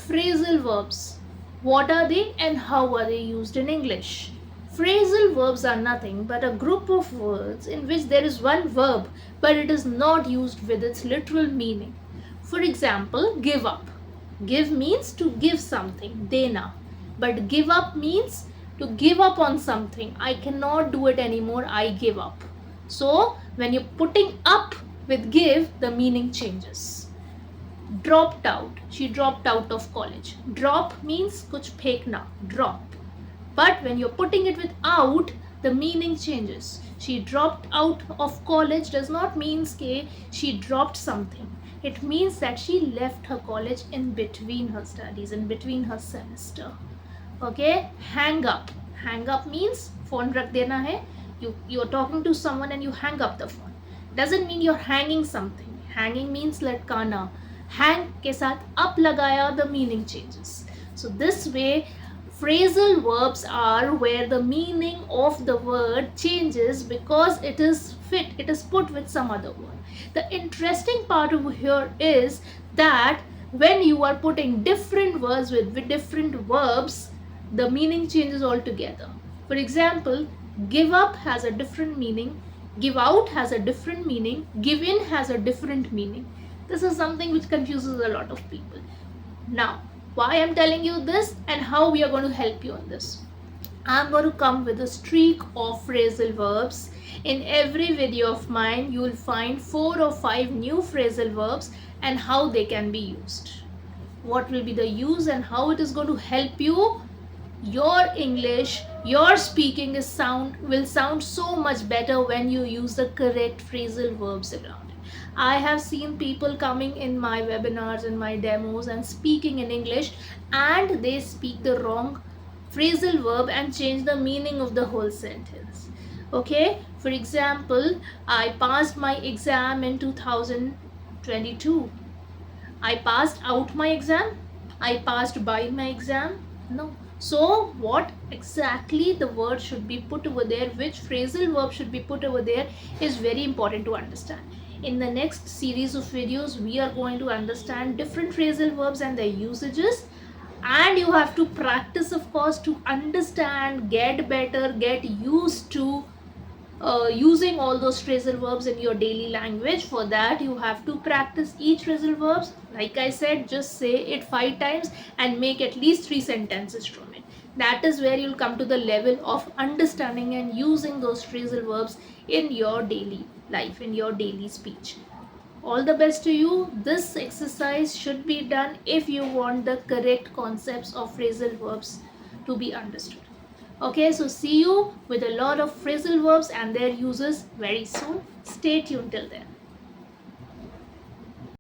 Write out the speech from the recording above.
Phrasal verbs. What are they and how are they used in English? Phrasal verbs are nothing but a group of words in which there is one verb but it is not used with its literal meaning. For example, give up. Give means to give something, dena. But give up means to give up on something. I cannot do it anymore, I give up. So, when you're putting up with give, the meaning changes. Dropped out. She dropped out of college. Drop means kuch phekna. Drop. But when you're putting it with out, the meaning changes. She dropped out of college does not mean that she dropped something. It means that she left her college in between her studies, in between her semester. Okay, hang up. Hang up means phone rak dena hai. You're talking to someone and you hang up the phone. Doesn't mean you're hanging something. Hanging means latkana. Hang के साथ up लगाया, the meaning changes. So this way, phrasal verbs are where the meaning of the word changes because it is put with some other word. The interesting part over here is that when you are putting different words with different verbs, the meaning changes altogether. For example, give up has a different meaning, give out has a different meaning, give in has a different meaning. This is something which confuses a lot of people. Now, why I'm telling you this and how we are going to help you on this. I'm going to come with a streak of phrasal verbs. In every video of mine, you will find 4 or 5 new phrasal verbs and how they can be used. What will be the use and how it is going to help you. Your English, your speaking will sound so much better when you use the correct phrasal verbs around. I have seen people coming in my webinars and my demos and speaking in English and they speak the wrong phrasal verb and change the meaning of the whole sentence. Okay, for example, I passed my exam in 2022. I passed out my exam. I passed by my exam. No. So what exactly the word should be put over there, which phrasal verb should be put over there is very important to understand. In the next series of videos, we are going to understand different phrasal verbs and their usages. And you have to practice, of course, to understand, get better, get used to using all those phrasal verbs in your daily language. For that, you have to practice each phrasal verbs. Like I said, just say it 5 times and make at least 3 sentences from it. That is where you'll come to the level of understanding and using those phrasal verbs in your daily life, in your daily speech. All the best to you. This exercise should be done if you want the correct concepts of phrasal verbs to be understood. Okay, so see you with a lot of phrasal verbs and their uses very soon. Stay tuned till then.